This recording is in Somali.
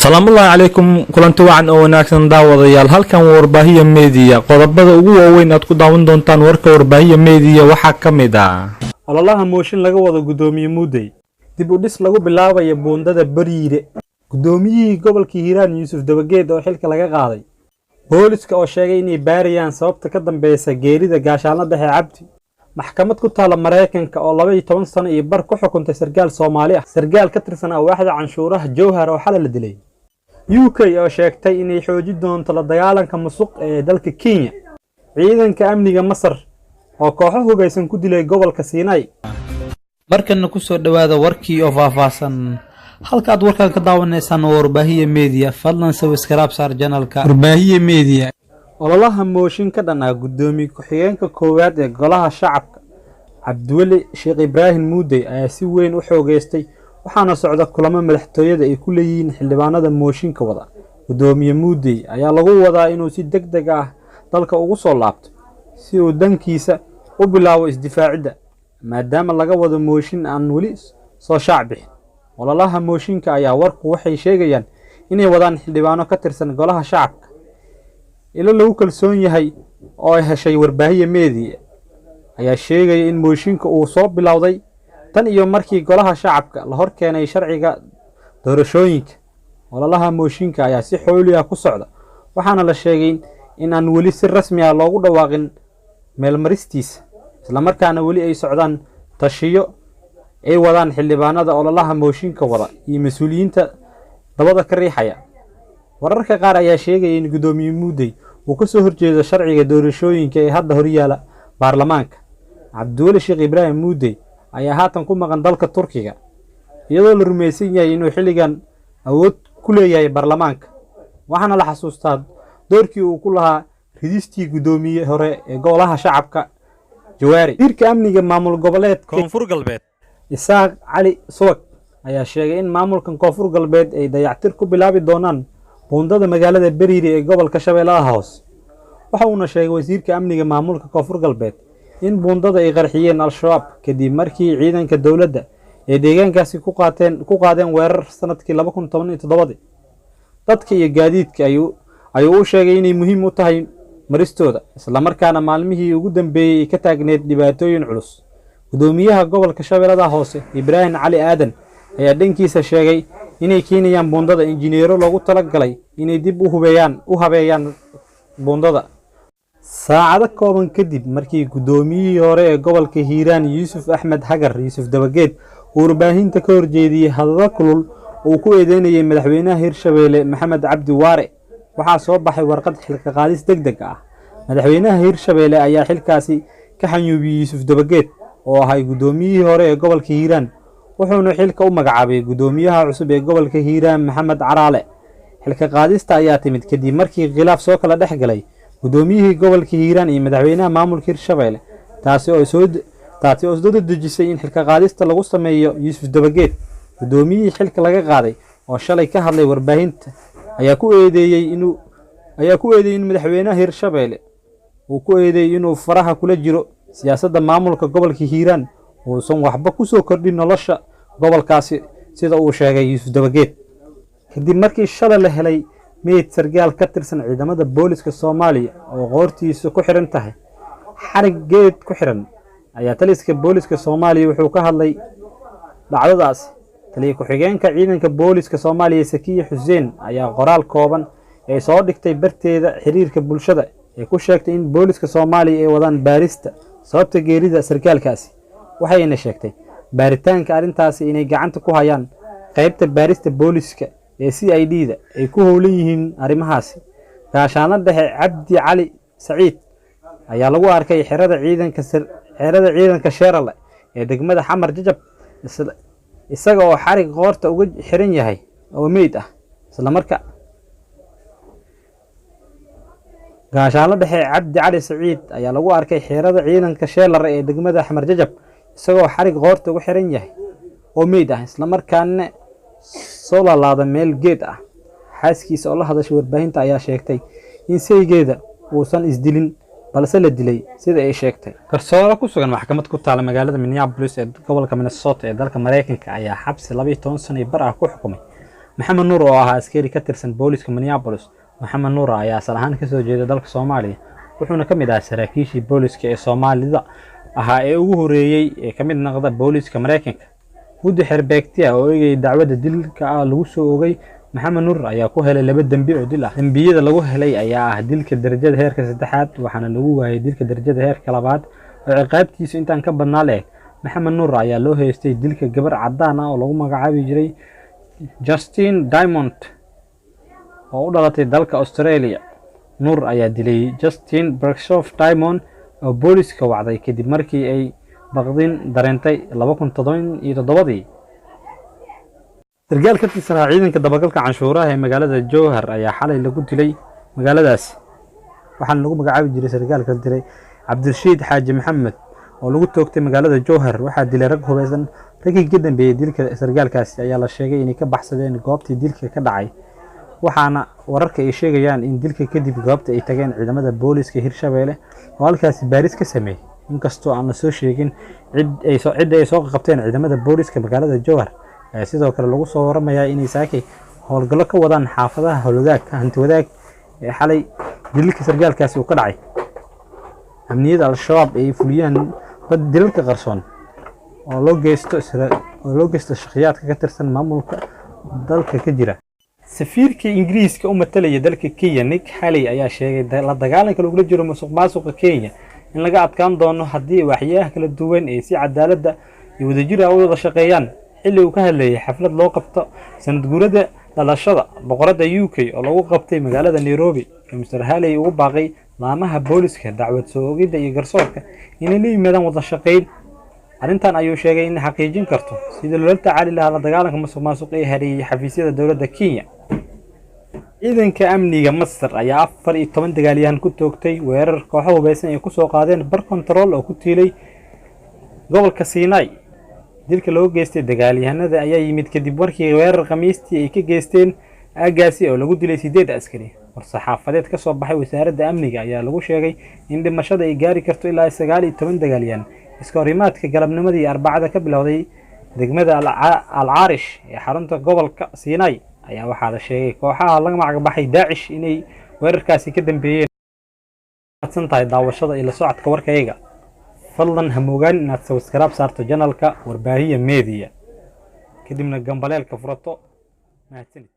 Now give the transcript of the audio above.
Salaamu calaykum kulanti wacan oo wanaagsan daawadayaal halkan warbaahiya media qodobada ugu waaweyn aad ku daawan doontaan warka warbaahiya media waxaa ka mid ah ololaha mooshin laga wado gudoomiye Muudey dib u dhis lagu bilaabayo buundada Bariire gudoomiyihii gobolka Hiiraan Yuusuf Dabageed oo xilka laga qaaday booliska oo sheegay inay baariyaan sababta ka dambaysa geerida gaashaanada dhexe Cabdi maxkamad ku taala Mareykanka oo 12 sano iyo bar ku xukuntay sargaal Soomaali ah sargaal ka tirsan waaxda canshuuraha Jowhar oo xalal la dilay UK oo sheegtay inay xoojin doonto la dagaalanka musuq ee dalka Kenya ciidanka amniga Masar oo kooxo hogaysan ku dilay gobolka Sinai markana ku soo dhawaada warkii oo faahfaahsan halka aad warkan ka daawanaysaan warbaahiya media fadlan subscribe saar channelka warbaahiya media ololaha mooshin ka dhanaa gudoomiye ku-xigeenka koowaad ee golaha shacabka Cabdiweli Sheekh Ibraahim Muudey ayaa si weyn u xoogeystay waxaana socda kulamo madaxtooyada ay ku leeyihiin xildhibaanada mooshinka wada gudoomiye Muudey ayaa lagu wadaa inuu si degdeg ah dalka ugu soo laabto si uu dankiisa u bilaabo isdifaacidda maadaama laga wado mooshin aan wali soo shaac bixin ololaha mooshinka ayaa warku waxay sheegayaan inay wadaan xildhibaano ka tirsan golaha shacabka ilo lagu kalsoon yahay oo ay heshay warbaahiya media ayaa sheegay in mooshinka uu soo bilowday tan iyo markii golaha shacabka la hor keenay sharciga doorashooyinka ololaha mooshinka ayaa si xooli ah ku socda waxaana la sheegay in aan wali si rasmi ah loogu dhawaaqin meel maristiisa isla markaana wali ay socdaan tashiyo ay wadaan xildhibaanada ololaha mooshinka wada iyo mas'uuliyiinta dabada ka riixaya wararka qaar ayaa sheegay in gudoomiye Muudey uu ka soo horjeedo sharciga doorashooyinka ee hadda hor yaala baarlamaanka Cabdiweli Sheekh Ibraahim Muudey ayaa haatan ku maqan dalka Turkiga iyadoo la rumaysan yahay inuu xilligan awood ku leeyahay baarlamaanka waxaana la xasuustaa doorkii uu ku lahaa ridistii gudoomiye hore ee golaha shacabka Jawaari wasiirka amniga maamul goboleedka Koonfur Galbeed Isaaq Cali Suwag ayaa sheegay in maamulkan Koonfur Galbeed ay dayactir ku bilaabi doonaan buundada magaalada Bariire ee gobolka Shabeellaha Hoose waxa uu sheegay wasiirka amniga maamulka Koonfur Galbeed in buundada ay qarxiyeen al-shabaab kadib markii ciidanka dawladda ee deegaankaasi ku qaadeen weerar sanadkii 2017 dadka iyo gaadiidka ayuu u sheegay inay muhiim u tahay maristooda isla markaana maalmihii ugu dambeeyay ka taagneed dhibaatooyin culus gudoomiyaha gobolka Shabeellaha Hoose Ibraahim Cali Aadan ayaa dhankiisa sheegay inay keenayaan buundada injineero loogu talagalay inay dib u habeeyaan buundada saacado kooban kadib markii gudoomiyihii hore ee gobolka Hiiraan Yuusuf Axmed Hagar Yuusuf Dabageed uu warbaahinta ka horjeediyay hadallo kulul oo ku eedeynayay madaxweynaha Hirshabeelle Maxamed Cabdi Waare waxaa soo baxay warqad xilka qaadis degdeg ah madaxweynaha Hirshabeelle ayaa xilkaasi ka xanyuubiyay Yuusuf Dabageed oo ahay gudoomiyihii hore ee gobolka Hiiraan wuxuuna xilka u magacaabay gudoomiyaha cusub ee gobolka Hiiraan Maxamed Caraale xilka qaadista ayaa timid kadib markii khilaaf soo kala dhex galay gudoomiyihii gobolka Hiiraan iyo madaxweynaha maamulka Hirshabeelle taasi oo soo dejisay in xilka qaadista lagu sameeyo Yuusuf Dabageed gudoomiyihii xilka laga qaaday oo shalay ka hadlay warbaahinta ayaa ku eedeeyay in madaxweynaha Hirshabeelle uu ku eedeeyay inuu faraha kula jiro siyaasadda maamulka gobolka Hiiraan uusan waxba ku soo kordhin nolosha gobolkaasi sida uu sheegay Yuusuf Dabageed kadib markii shalay la helay meed sargaal ka tirsan ciidamada booliska Soomaaliya oo qoortiisa ku xiran tahay xarig geed ku xiran ayaa taliska booliska Soomaaliya wuxuu ka hadlay dhacdadaas taliye ku-xigeenka ciidanka booliska Soomaaliya Sakiye Xuseen ayaa qoraal kooban ee soo dhigtay barteeda xiriirka bulshada ee ku sheegtay in booliska Soomaaliya ay wadaan baarista sababta geerida sargaalkaasi waxayna sheegtay baaritaanka arintaasi inay gacanta ku hayaan qaybta baarista booliska ee CID-da ay ku howlan yihiin arimahaasi gaashaanada dhexe Cabdi Cali Saciid ayaa lagu arkay xerada ciidanka Sheerale ee degmada Xamar Jajab isaga oo xarig qoorta uga xiran yahay oo meed ah isla markaa gaashaanada dhexe Cabdi Cali Saciid ayaa lagu arkay xerada ciidanka Sheerale ee degmada Xamar Jajab isaga oo xarig qoorta uga xiran yahay oo meed ah isla markaana soo laalaada meel geed ah xaaskiisa oo la hadashay warbaahinta ayaa sheegtay in saygeeda uusan isdilin balse la dilay sida ay sheegtay garsoore ku sugan maxkamad ku taala magaalada Minneapolis ee gobolka Minnesota ee dalka Mareykanka ayaa xabsi 12 sano bar ah ku xukumay maxamed nuur oo ahaa askari ka tirsan booliska Minneapolis. maxamed nuur ayaa asal ahaan kasoo jeeda dalka Soomaaliya, wuxuuna ka mid ahaa saraakiishii booliska ee Soomaalida ahaa ee ugu horeeyay ee ka mid noqda booliska Mareykanka. guddi xeerbeegti ah oo eegay dacwadda dilka lagu soo oogay maxamed nuur ayaa ku helay 2 dambi oo dil ah. dambiyada lagu helay ayaa ah dilka darajada heerka 3aad, waxaana lagu waayay dilka darajada heerka 2aad oo ciqaabtiisu intaan ka badnaa leh. maxamed nuur ayaa loo haystay dilka gabar cadaan ah oo lagu magacaabi jiray Justine Diamond oo u dhalatay dalka Australia. nuur ayaa dilay Justine Bergsoft Diamond oo booliska wacday kadib markii ay baqdin dareentay 2007. sargaal ka tirsan ciidanka dabagalka canshuuraha ee magaalada Jowhar ayaa xalay lagu dilay magaaladaas, waxaana lagu magacaabi jiray sargaalka dilay Cabdirashiid Xaaji Maxamed oo lagu toogtay magaalada Jowhar. waxaa dilay rag hubeysan. raggii ka dambeeyay dilka sargaalkaasi ayaa la sheegay inay ka baxsadeen goobtii dilka ka dhacay, waxaana wararka ay sheegayaan in dilka kadib goobta ay tageen ciidamada booliska Hirshabelle oo halkaasi baaris ka sameeyay. inkastoo aan la soo sheegin cid ay soo qabteen ciidamada booliska magaalada Jowhar, sidoo kale lagu soo waramayaa inay saakay howlgallo ka wadaan xaafadaha hanti wadaag ee xalay dilka sargaalkaasi uu ka dhacay. amniyada al-shabaab ay fuliyaan dilalka qarsoon oo loo geysto shakhsiyaadka ka tirsan maamulka dalka ka jira. safiirka Ingiriiska u matalaya dalka Kenya Nick Haley ayaa sheegay la dagaalanka lagula jiro musuqmaasuqa Kenya in laga adkaan doono haddii waaxyaha kala duwan ay si cadaalad iyo wadajir ah u wada shaqeeyaan. xilli uu ka hadlayay xaflad loo qabto sanad guurada dhalashada boqorada UK oo lagu qabtay magaalada Nairobi, Mr. Haley ugu baaqay laamaha booliska, dacwad soo oogida iyo garsoorka inay la yimaadaan wada shaqeyn. arrintan ayuu sheegay in xaqiijin karto sidii loola tacaali lahaa la dagaalanka musuqmaasuqa ee hareeyay xafiisyada dowladda Kenya. ciidanka amniga Masar ayaa 14 dagaalyahan ku toogtay weerar kooxo hubeysan ay ku soo qaadeen bar control oo ku tiilay gobolka Sinai. dilka loo geystay dagaalyahanada ayaa yimid kadib markii weerar Khamiistii ay ka geysteen aagaasi oo lagu dilay 8 askari. war-saxaafadeed ka soo baxay wasaaradda amniga ayaa lagu sheegay in dhimashada ay gaari karto ilaa 19 dagaalyahan. iska horimaadka galabnimadii Arbacada ka bilowday degmada Al-Arish ee xarunta gobolka Sinai ayaa waxaa la sheegay kooxaha laga magac baxay Daesh inay weerarkaasi ka dambeeyeen. adsantahay daawashada ila socodka warkayga. fadlan ha moogaan inaad subscribe saarto channelka Warbaahiya Media kadibna gambaleelka furato. mahadsanid.